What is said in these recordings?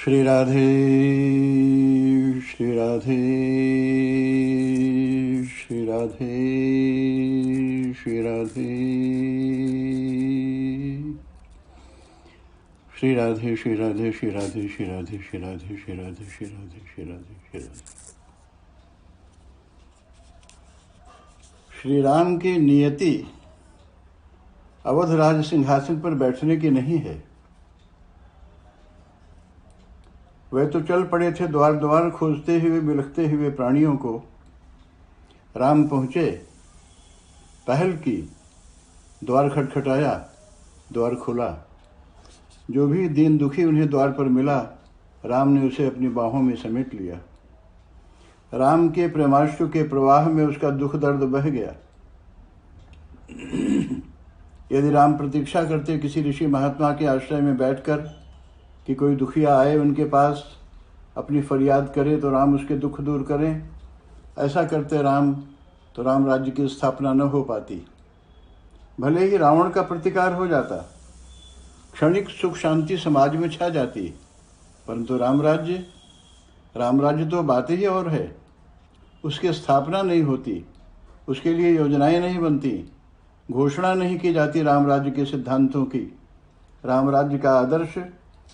श्री राधे श्री राधे श्री राधे श्री राधे श्री राधे श्री राधे श्री राधे श्री राधे श्री राधे श्री राधे श्री राधे श्री राधे श्री राधे। श्री राम की नियति अवध राज सिंहासन पर बैठने की नहीं है। वे तो चल पड़े थे द्वार द्वार खोजते हुए बिलखते हुए प्राणियों को। राम पहुँचे, पहल की, द्वार खटखटाया, द्वार खुला। जो भी दीन दुखी उन्हें द्वार पर मिला, राम ने उसे अपनी बाहों में समेट लिया। राम के प्रेमाश्रु के प्रवाह में उसका दुख दर्द बह गया। यदि राम प्रतीक्षा करते किसी ऋषि महात्मा के आश्रय में बैठकर कि कोई दुखिया आए उनके पास अपनी फरियाद करे तो राम उसके दुख दूर करें, ऐसा करते राम तो राम राज्य की स्थापना न हो पाती। भले ही रावण का प्रतिकार हो जाता, क्षणिक सुख शांति समाज में छा जाती, परंतु राम राज्य तो बात ही और है। उसकी स्थापना नहीं होती, उसके लिए योजनाएं नहीं बनती, घोषणा नहीं की जाती राम राज्य के सिद्धांतों की। राम राज्य का आदर्श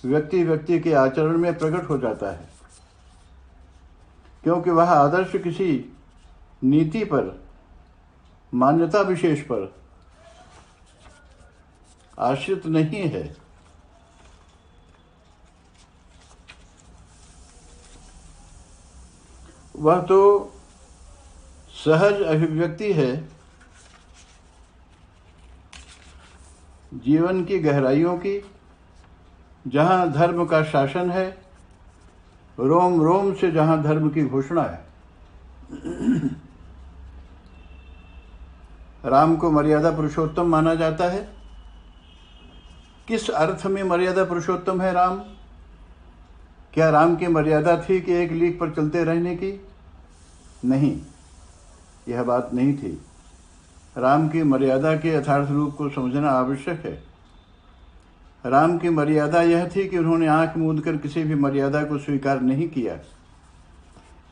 व्यक्ति व्यक्ति के आचरण में प्रकट हो जाता है, क्योंकि वह आदर्श किसी नीति पर, मान्यता विशेष पर आश्रित नहीं है। वह तो सहज अभिव्यक्ति है जीवन की गहराइयों की, जहाँ धर्म का शासन है, रोम रोम से जहाँ धर्म की घोषणा है। राम को मर्यादा पुरुषोत्तम माना जाता है। किस अर्थ में मर्यादा पुरुषोत्तम है राम? क्या राम की मर्यादा थी कि एक लीक पर चलते रहने की? नहीं, यह बात नहीं थी। राम की मर्यादा के यथार्थ रूप को समझना आवश्यक है। राम की मर्यादा यह थी कि उन्होंने आंख मूंद कर किसी भी मर्यादा को स्वीकार नहीं किया।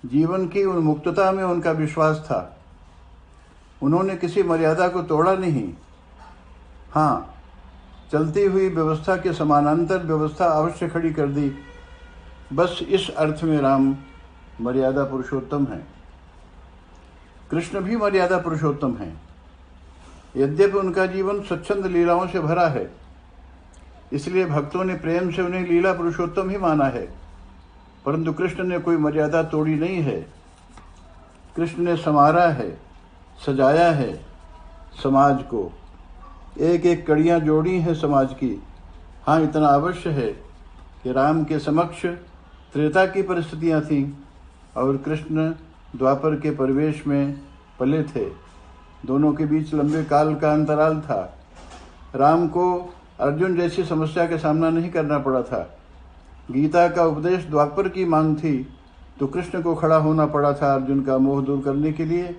जीवन की उन्मुक्तता में उनका विश्वास था। उन्होंने किसी मर्यादा को तोड़ा नहीं। हाँ, चलती हुई व्यवस्था के समानांतर व्यवस्था अवश्य खड़ी कर दी। बस इस अर्थ में राम मर्यादा पुरुषोत्तम है। कृष्ण भी मर्यादा पुरुषोत्तम है। यद्यपि उनका जीवन स्वच्छंद लीलाओं से भरा है, इसलिए भक्तों ने प्रेम से उन्हें लीला पुरुषोत्तम ही माना है, परंतु कृष्ण ने कोई मर्यादा तोड़ी नहीं है। कृष्ण ने संवारा है, सजाया है समाज को, एक एक कड़ियाँ जोड़ी हैं समाज की। हाँ, इतना अवश्य है कि राम के समक्ष त्रेता की परिस्थितियाँ थीं और कृष्ण द्वापर के परिवेश में पले थे। दोनों के बीच लंबे काल का अंतराल था। राम को अर्जुन जैसी समस्या का सामना नहीं करना पड़ा था। गीता का उपदेश द्वापर की मांग थी, तो कृष्ण को खड़ा होना पड़ा था अर्जुन का मोह दूर करने के लिए।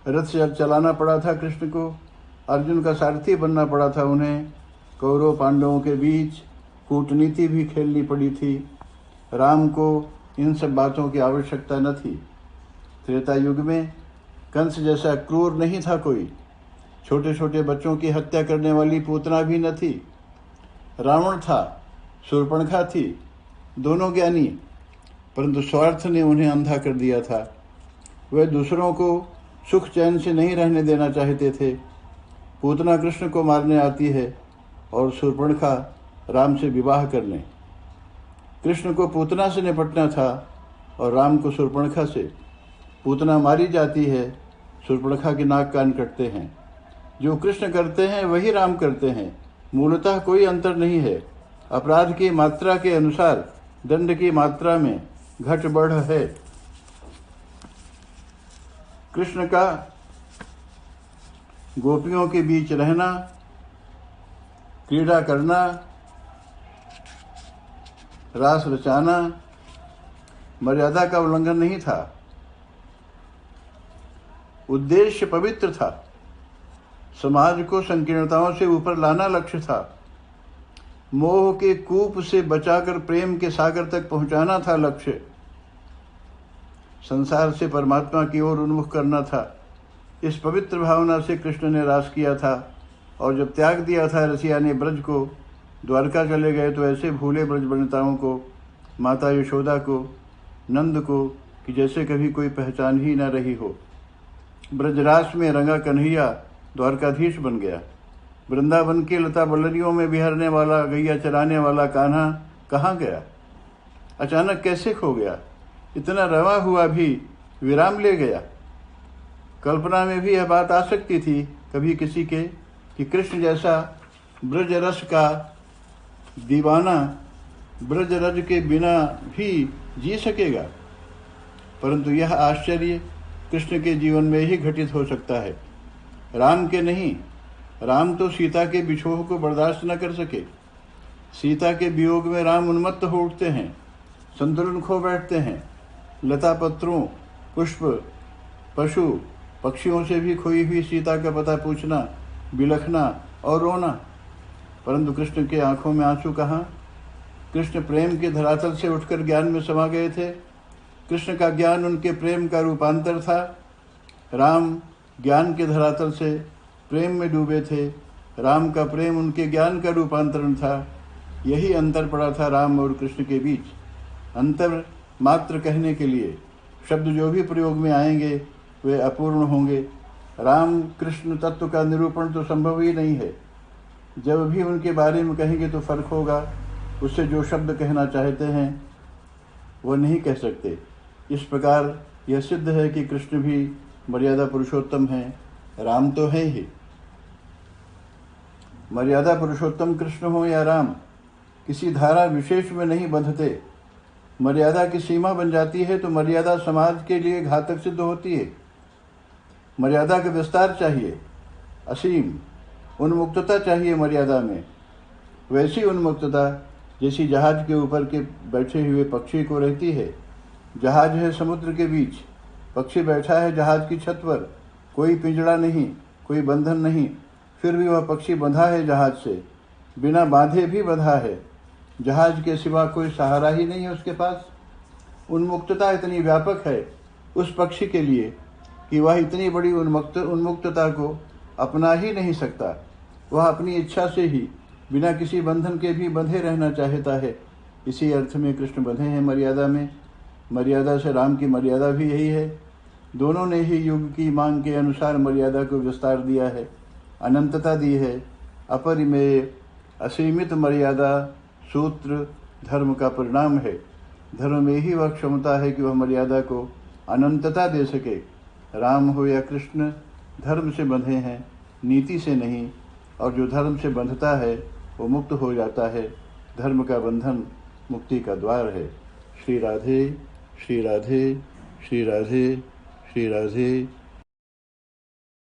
रथ से चलाना पड़ा था कृष्ण को, अर्जुन का सारथी बनना पड़ा था उन्हें। कौरव पांडवों के बीच कूटनीति भी खेलनी पड़ी थी। राम को इन सब बातों की आवश्यकता न थी। त्रेता युग में कंस जैसा क्रूर नहीं था कोई। छोटे छोटे बच्चों की हत्या करने वाली पूतना भी न थी। रावण था, शूर्पणखा थी, दोनों ज्ञानी, परंतु स्वार्थ ने उन्हें अंधा कर दिया था। वे दूसरों को सुख चैन से नहीं रहने देना चाहते थे। पूतना कृष्ण को मारने आती है और शूर्पणखा राम से विवाह करने। कृष्ण को पूतना से निपटना था और राम को शूर्पणखा से। पूतना मारी जाती है, शूर्पणखा के नाक कान कटते हैं। जो कृष्ण करते हैं वही राम करते हैं। मूलतः कोई अंतर नहीं है। अपराध की मात्रा के अनुसार दंड की मात्रा में घट बढ़ है। कृष्ण का गोपियों के बीच रहना, क्रीड़ा करना, रास रचाना मर्यादा का उल्लंघन नहीं था। उद्देश्य पवित्र था। समाज को संकीर्णताओं से ऊपर लाना लक्ष्य था। मोह के कूप से बचाकर प्रेम के सागर तक पहुंचाना था लक्ष्य। संसार से परमात्मा की ओर उन्मुख करना था। इस पवित्र भावना से कृष्ण ने रास किया था, और जब त्याग दिया था रसिया ने ब्रज को, द्वारका चले गए तो ऐसे भूले ब्रज वनिताओं को, माता यशोदा को, नंद को, कि जैसे कभी कोई पहचान ही न रही हो। ब्रजरास में रंगा कन्हैया द्वारकाधीश बन गया। वृंदावन के लता बल्लरियों में बिहरने वाला, गैया चराने वाला कान्हा कहाँ गया? अचानक कैसे खो गया? इतना रवा हुआ भी विराम ले गया। कल्पना में भी यह बात आ सकती थी कभी किसी के कि कृष्ण जैसा ब्रज रस का दीवाना ब्रज रज के बिना भी जी सकेगा, परंतु यह आश्चर्य कृष्ण के जीवन में ही घटित हो सकता है, राम के नहीं। राम तो सीता के बिछोह को बर्दाश्त न कर सके। सीता के वियोग में राम उन्मत्त हो उठते हैं, संतुलन खो बैठते हैं। लता पत्रों, पुष्प, पशु पक्षियों से भी खोई हुई सीता का पता पूछना, बिलखना और रोना। परंतु कृष्ण के आंखों में आंसू कहाँ? कृष्ण प्रेम के धरातल से उठकर ज्ञान में समा गए थे। कृष्ण का ज्ञान उनके प्रेम का रूपांतर था। राम ज्ञान के धरातल से प्रेम में डूबे थे। राम का प्रेम उनके ज्ञान का रूपांतरण था। यही अंतर पड़ा था राम और कृष्ण के बीच। अंतर मात्र कहने के लिए शब्द जो भी प्रयोग में आएंगे वे अपूर्ण होंगे। राम कृष्ण तत्व का निरूपण तो संभव ही नहीं है। जब भी उनके बारे में कहेंगे तो फर्क होगा। उससे जो शब्द कहना चाहते हैं वह नहीं कह सकते। इस प्रकार यह सिद्ध है कि कृष्ण भी मर्यादा पुरुषोत्तम हैं, राम तो है ही। मर्यादा पुरुषोत्तम कृष्ण हो या राम, किसी धारा विशेष में नहीं बंधते। मर्यादा की सीमा बन जाती है तो मर्यादा समाज के लिए घातक सिद्ध होती है। मर्यादा का विस्तार चाहिए, असीम उन्मुक्तता चाहिए मर्यादा में। वैसी उन्मुक्तता जैसी जहाज के ऊपर के बैठे हुए पक्षी को रहती है। जहाज है समुद्र के बीच, पक्षी बैठा है जहाज की छत पर। कोई पिंजड़ा नहीं, कोई बंधन नहीं, फिर भी वह पक्षी बंधा है जहाज से, बिना बांधे भी बंधा है। जहाज के सिवा कोई सहारा ही नहीं है उसके पास। उन्मुक्तता इतनी व्यापक है उस पक्षी के लिए कि वह इतनी बड़ी उन्मुक्तता को अपना ही नहीं सकता। वह अपनी इच्छा से ही बिना किसी बंधन के भी बंधे रहना चाहता है। इसी अर्थ में कृष्ण बंधे हैं मर्यादा में। मर्यादा से राम की मर्यादा भी यही है। दोनों ने ही युग की मांग के अनुसार मर्यादा को विस्तार दिया है, अनंतता दी है। अपरिमेय असीमित मर्यादा सूत्र धर्म का परिणाम है। धर्म में ही वह क्षमता है कि वह मर्यादा को अनंतता दे सके। राम हो या कृष्ण धर्म से बंधे हैं, नीति से नहीं। और जो धर्म से बंधता है वो मुक्त हो जाता है। धर्म का बंधन मुक्ति का द्वार है। श्री राधे श्री राधे श्री राधे श्री राधे।